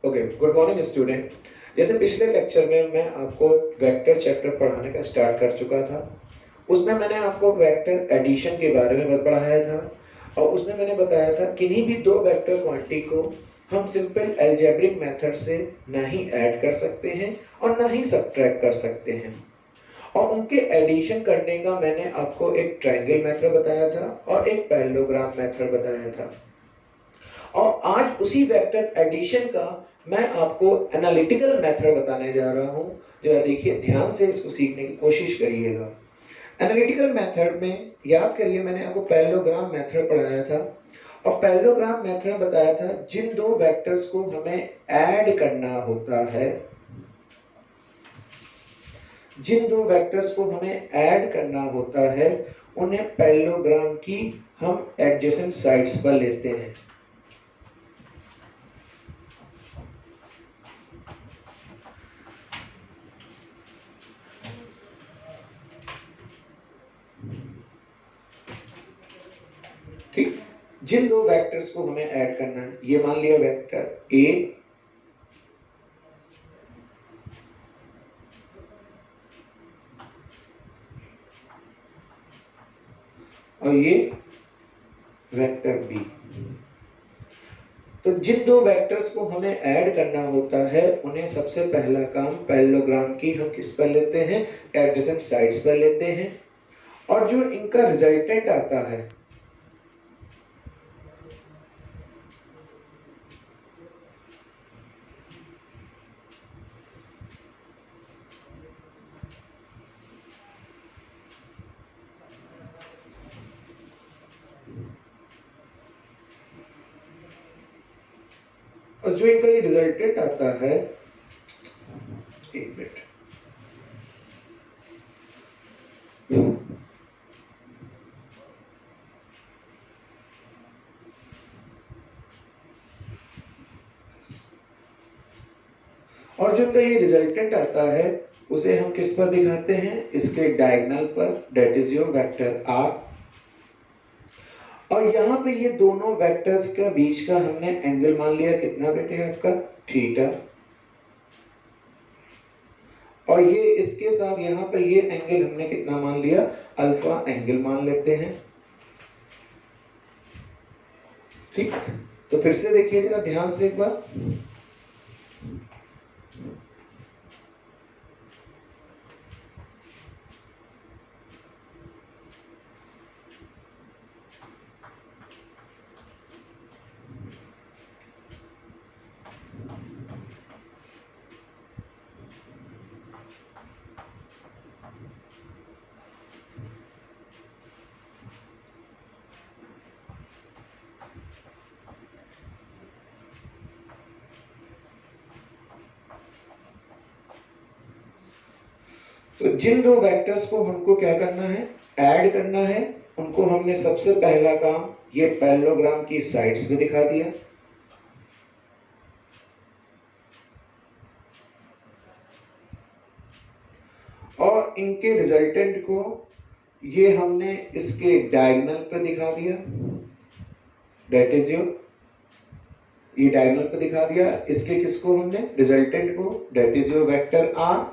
Okay, good morning student. जैसे पिछले lecture में मैं आपको वेक्टर चैप्टर पढ़ाने का स्टार्ट कर चुका था। उसमें मैंने आपको वेक्टर एडिशन के बारे में पढ़ाया था और उसमें मैंने बताया था किन्हीं भी दो वेक्टर क्वांटिटी को हम सिंपल अलजेब्रिक मेथड से ना ही ऐड कर सकते हैं और ना ही सब्ट्रैक्ट कर सकते हैं। और उनके एडिशन करने का मैंने आपको एक ट्रायंगल मेथड बताया था और एक पैरेललोग्राम मेथड बताया था। और आज उसी वेक्टर एडिशन का मैं आपको एनालिटिकल मेथड बताने जा रहा हूं। जरा देखिए ध्यान से, इसको सीखने की कोशिश करिएगा। एनालिटिकल मेथड में याद करिए मैंने आपको पैरेललोग्राम मेथड पढ़ाया था और पैरेललोग्राम मेथड बताया था जिन दो वेक्टर्स को हमें ऐड करना होता है, जिन दो वेक्टर्स को हमें ऐड करना होता है उन्हें पैरेललोग्राम की हम एडजेसेंट साइड्स पर लेते हैं। ठीक, जिन दो वेक्टर्स को हमें ऐड करना है, ये मान लिया वेक्टर ए और ये वेक्टर बी। तो जिन दो वेक्टर्स को हमें ऐड करना होता है उन्हें सबसे पहला काम पैरेललोग्राम की हम किस पर लेते हैं, एडजेसेंट साइड्स पर लेते हैं। और जो इनका रिजल्टेंट आता है और जो इनका ये रिजल्टेंट आता है, एक मिनट, और जो इनका ये रिजल्टेंट आता है उसे हम किस पर दिखाते हैं, इसके डायगोनल पर, that is your vector R. और यहाँ पे ये दोनों वेक्टर्स का बीच का हमने एंगल मान लिया कितना बेटे, आपका थीटा। और ये इसके साथ यहाँ पे ये एंगल हमने कितना मान लिया, अल्फा एंगल मान लेते हैं। ठीक, तो फिर से देखिए जरा ध्यान से एक बार। तो जिन दो वेक्टर्स को हमको क्या करना है, ऐड करना है, उनको हमने सबसे पहला काम ये पैरेललोग्राम की साइड्स में दिखा दिया। और इनके रिजल्टेंट को ये हमने इसके डायगोनल पर दिखा दिया, दैट इज योर, ये डायगोनल पर दिखा दिया। इसके किसको हमने, रिजल्टेंट को, that is your vector R.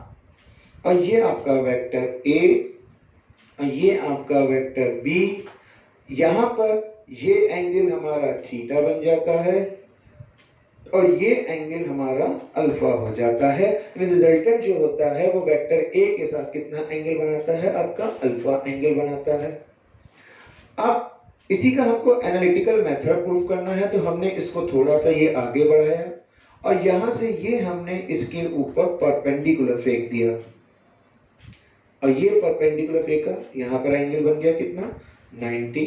और ये आपका वेक्टर ए और ये आपका वेक्टर बी। यहां पर ये एंगल हमारा थीटा बन जाता है और ये एंगल हमारा अल्फा हो जाता है। रिजल्टेंट जो होता है वो वेक्टर ए के साथ कितना एंगल बनाता है, आपका अल्फा एंगल बनाता है। अब इसी का हमको एनालिटिकल मेथड प्रूफ करना है, तो हमने इसको थोड़ा सा ये आगे बढ़ाया और यहां से ये हमने इसके ऊपर परपेंडिकुलर फेंक दिया और ये परपेंडिकुलर फेंका, यहां पर एंगल बन गया कितना, 90।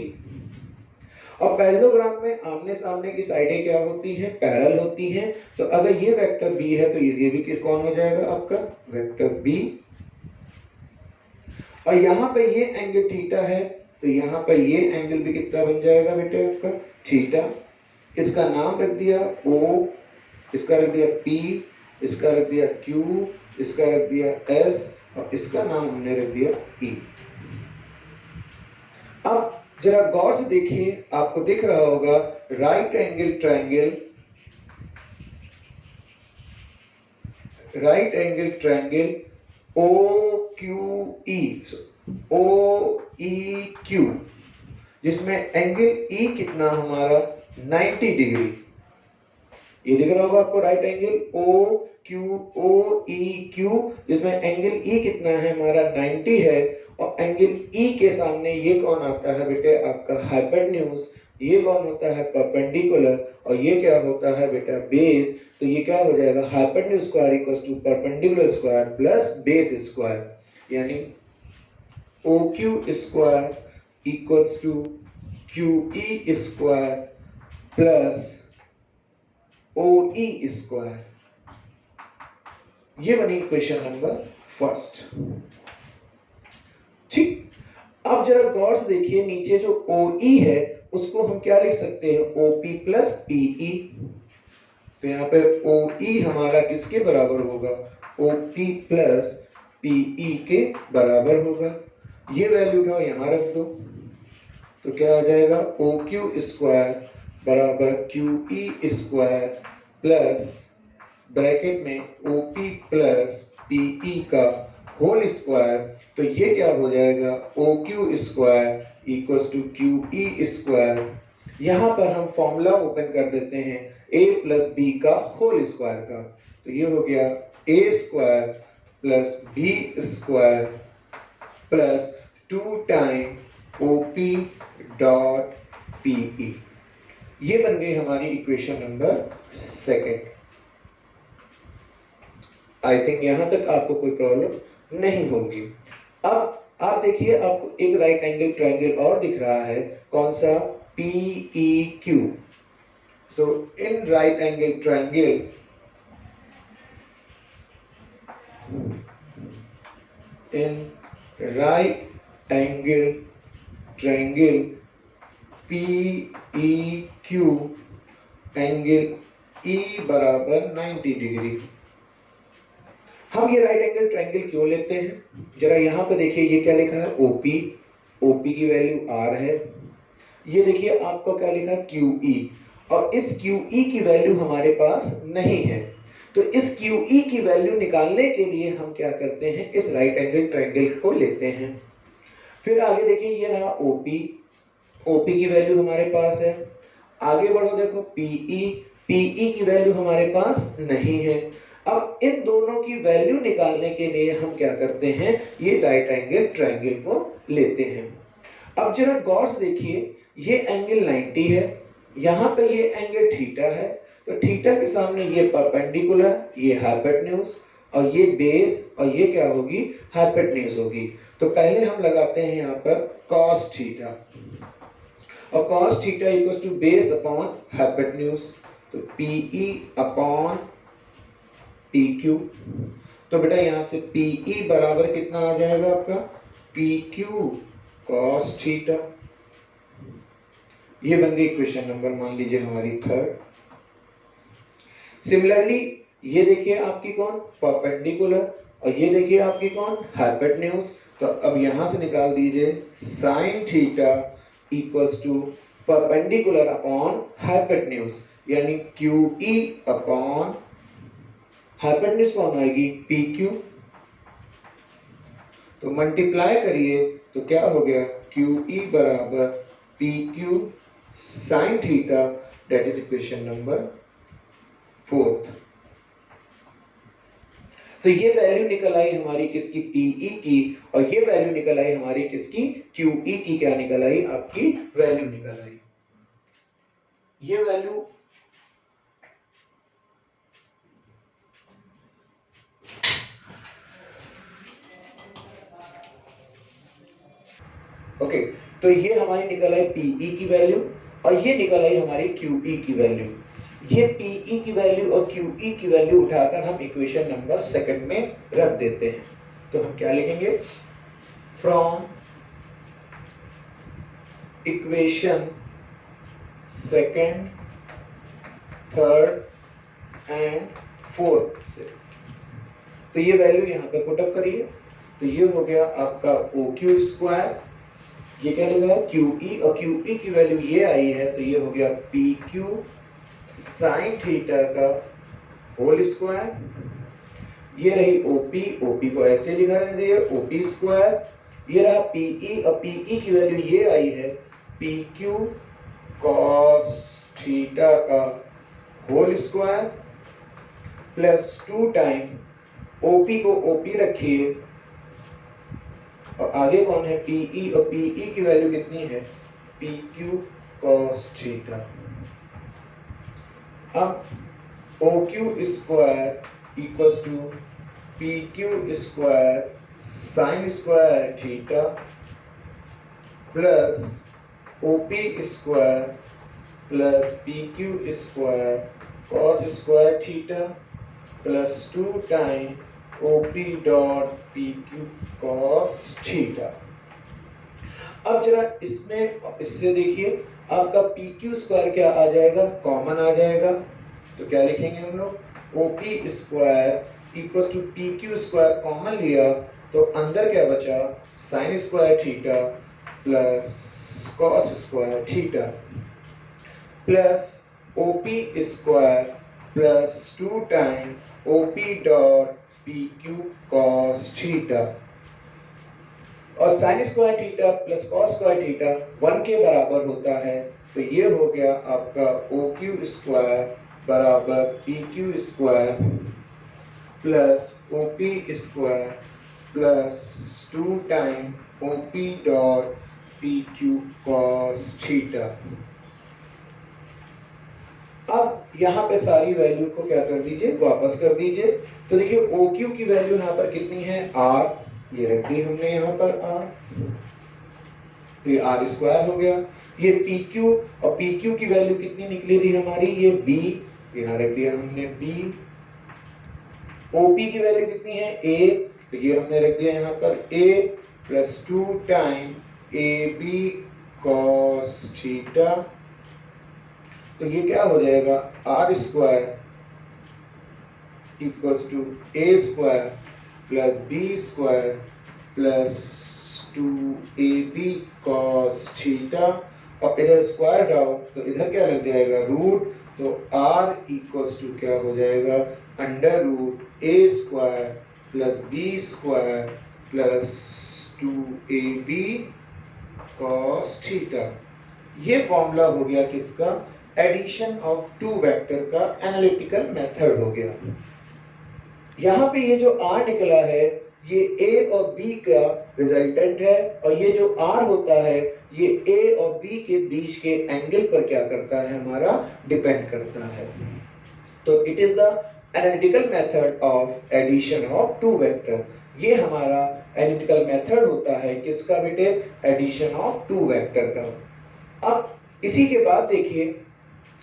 और पैरेललोग्राम में आमने सामने की साइडें क्या होती हैं, पैरेलल होती हैं। तो अगर ये वेक्टर बी है तो ये भी कौन हो जाएगा, आपका वेक्टर बी। और यहाँ पे ये एंगल थीटा है तो यहाँ पर ये एंगल भी कितना बन जाएगा बेटे, आपका थीटा। इसका नाम रख दिया O, इसका रख दिया P, इसका रख दिया Q, इसका रख दिया S और इसका नाम हमने रख दिया E। अब जरा गौर से देखिए, आपको दिख रहा होगा right angle triangle right angle triangle OEQ, जिसमें एंगल E कितना हमारा 90 डिग्री। ये दिख रहा होगा आपको राइट एंगल OEQ, जिसमें एंगल E कितना है हमारा 90 है, और एंगल E के सामने ये कौन आता है बेटे आपका हाइपोटेन्यूज, ये कौन होता है परपेंडिकुलर, और ये क्या होता है बेटा बेस। तो ये क्या हो जाएगा hypotenuse square equals to perpendicular square plus base square, यानी OQ square equals to QE square plus OE square. ये बनी इक्वेशन नंबर फर्स्ट। ठीक, अब जरा गौर से देखिए नीचे जो OE है उसको हम क्या लिख सकते हैं OP प्लस PE। तो यहाँ पे OE हमारा किसके बराबर होगा OP प्लस PE के बराबर होगा। ये वैल्यू उठाओ यहाँ रख दो, तो क्या आ जाएगा OQ स्क्वायर बराबर QE स्क्वायर प्लस ब्रैकेट में OP प्लस PE का होल स्क्वायर। तो ये क्या हो जाएगा OQ square equals to QE square. यहाँ पर हम फॉर्मूला ओपन कर देते हैं A प्लस B का होल स्क्वायर का, तो ये हो गया A square plus B square plus 2 time OP dot PE। ये बन गई हमारी equation number second. I think यहां तक आपको कोई प्रॉब्लम नहीं होगी। अब आप देखिए आपको एक राइट एंगल ट्रायंगल और दिख रहा है, कौन सा PEQ। So in right angle triangle PEQ angle E बराबर 90 डिग्री। हम ये राइट एंगल ट्रायंगल क्यों लेते हैं, जरा यहाँ पे देखिए ये क्या लिखा है OP की वैल्यू R है, ये देखिए आपको क्या लिखा है QE, और इस QE की वैल्यू हमारे पास नहीं है। तो इस QE की वैल्यू निकालने के लिए हम क्या करते हैं इस राइट एंगल ट्रायंगल को लेते हैं। फिर आगे देखिए ये रहा OP की वैल्यू हमारे पास है। आगे बढ़ो देखो PE की वैल्यू हमारे पास नहीं है। अब इन दोनों की वैल्यू निकालने के लिए हम क्या करते हैं ये राइट एंगल ट्रायंगल को लेते हैं। अब जरा गौर से देखिए ये एंगल 90 है, यहाँ पे ये एंगल थीटा है, तो थीटा के सामने ये परपेंडिकुलर, ये हाइपोटेन्यूज, और ये बेस, और ये क्या होगी हाइपोटेन्यूज होगी। तो पहले हम लगाते हैं यहाँ पर cos थीटा, और cos theta equals to base upon hypotenuse, तो PE अपॉन PQ। तो बेटा यहाँ से PE बराबर कितना आ जाएगा आपका PQ cos थीटा। ये बन गई इक्वेशन नंबर मान लीजिए हमारी थर्ड। सिमिलरली ये देखिए आपकी कौन परपेंडिकुलर, और ये देखिए आपकी कौन हाइपोटेन्यूज। तो अब यहां से निकाल दीजिए sin theta equals to perpendicular upon hypotenuse, यानी QE अपॉन हाइपोटेन्यूज कौन आएगी PQ। तो मल्टीप्लाई करिए तो क्या हो गया QE बराबर PQ sin theta, that is equation number fourth. तो ये वैल्यू निकल आई हमारी किसकी PE की, और ये वैल्यू निकल आई हमारी किसकी QE की। क्या निकल आई आपकी वैल्यू निकल आई, ये वैल्यू ओके। तो ये हमारी निकल आई PE की वैल्यू, और ये निकल आई हमारी QE की वैल्यू। ये PE की वैल्यू और QE की वैल्यू उठाकर हम इक्वेशन नंबर सेकंड में रख देते हैं। तो हम क्या लिखेंगे from equation second, third and fourth से। तो ये वैल्यू यहाँ पे पुट अप करिए, तो ये हो गया आपका OQ स्क्वायर, ये क्या लिखा है QE, और QE की वैल्यू ये आई है, तो ये हो गया PQ sin थीटा का होल स्क्वायर ये रही ओपी, ओपी को ऐसे लिखा दीजिए ओपी स्क्वायर, ये रहा पीई, और पीई की वैल्यू ये आई है पी क्यू कॉस थीटा का whole square plus 2 time OP को ओपी रखिए और आगे कौन है पीई, और पीई की वैल्यू कितनी है पी क्यू कॉस थीटा। अब O Q square equals to P Q square sine square theta plus OP square plus P Q square cos square theta plus 2 time OP dot P Q cos theta. अब जरा इसमें इससे देखिए आपका P Q square क्या आ जाएगा, common आ जाएगा, तो क्या लिखेंगे हम लोग OP square equals to P Q square common लिया तो अंदर क्या बचा sine square theta plus cos square theta plus OP square plus 2 time OP dot P Q cos theta, और sine square theta plus cos square theta 1 के बराबर होता है, तो ये हो गया आपका ओ क्यू स्क्वायर बराबर P Q square plus O P square plus 2 time O P dot P Q cos theta. अब यहाँ पे सारी वैल्यू को क्या कर दीजिए वापस कर दीजिए, तो देखिए ओ क्यू की वैल्यू यहाँ पर कितनी है आर, ये रख दी हमने यहाँ पर आर, तो ये आर स्क्वायर हो गया, ये पी क्यू, और पी क्यू की वैल्यू कितनी निकली थी हमारी ये बी, यहाँ रख दिया हमने बी, ओपी की वैल्यू कितनी है ए, तो ये हमने रख दिया यहाँ पर A plus 2 time A B cos theta, तो ये क्या हो जाएगा R square equals to A square plus B square plus 2ab cos theta, और इधर स्क्वायर डाउ तो इधर क्या लग जाएगा रूट, तो r इक्वल्स टू क्या हो जाएगा under root A square plus B square plus 2ab cos theta. ये फॉर्मूला हो गया किसका एडिशन ऑफ टू वेक्टर का एनालिटिकल मेथड हो गया। यहाँ पे ये जो r निकला है ये a और b का रिजल्टेंट है, और ये जो r होता है ये a और b के बीच के एंगल पर क्या करता है हमारा डिपेंड करता है। तो it is the analytical method of addition of two vector, ये हमारा एनालिटिकल मेथड होता है किसका बेटे एडिशन ऑफ टू वेक्टर का। अब इसी के बाद देखिए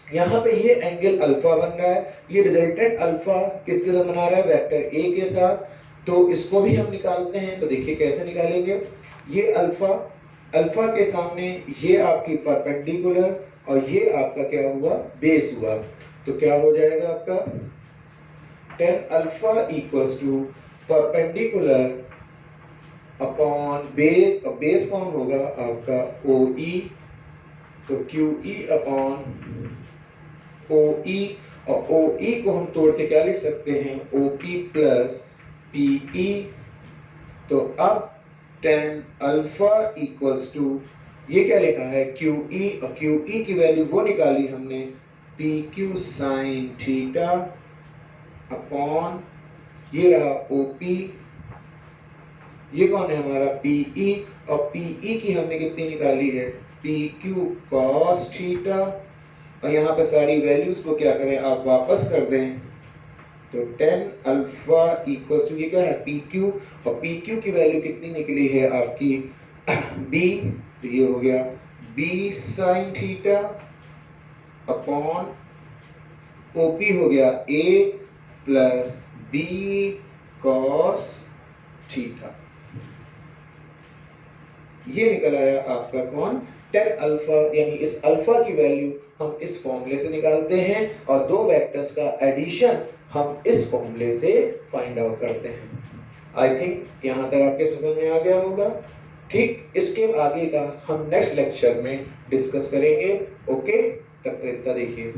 यहाँ पे ये एंगल अल्फा बन रहा है, ये रिजल्टेंट अल्फा किसके साथ बना रहा है वेक्टर ए के साथ, तो इसको भी हम निकालते हैं, तो देखिए कैसे निकालेंगे, ये अल्फा, अल्फा के सामने ये आपकी परपेंडिकुलर और ये आपका क्या हुआ बेस हुआ, तो क्या हो जाएगा आपका tan alpha equals to perpendicular upon base, और बेस कौन होगा आपका OE, तो QE अपॉन OE, और OE को हम तोड़ के क्या लिख सकते हैं OP प्लस PE, तो अब tan अल्फा इक्वल्स टू ये क्या लिखा है QE, और QE की वैल्यू वो निकाली हमने PQ साइन थीटा अपॉन ये रहा OP, ये कौन है हमारा PE, और PE की हमने कितनी निकाली है PQ cos थीटा, और यहाँ पे सारी वैल्यूज को क्या करें आप वापस कर दें, तो tan अल्फा इक्वल्स टू ये क्या है PQ, और PQ की वैल्यू कितनी निकली है आपकी B, तो ये हो गया B sin theta upon OP हो गया A plus B cos theta, ये निकल आया आपका कौन tan अल्फा, यानी इस अल्फा की वैल्यू हम इस फॉर्मूले से निकालते हैं और दो वेक्टर्स का एडिशन हम इस फॉर्मूले से फाइंड आउट करते हैं। आई थिंक यहाँ तक आपके समझ में आ गया होगा। ठीक, इसके आगे का हम नेक्स्ट लेक्चर में डिस्कस करेंगे। ओके, तब तक इतना देखिए।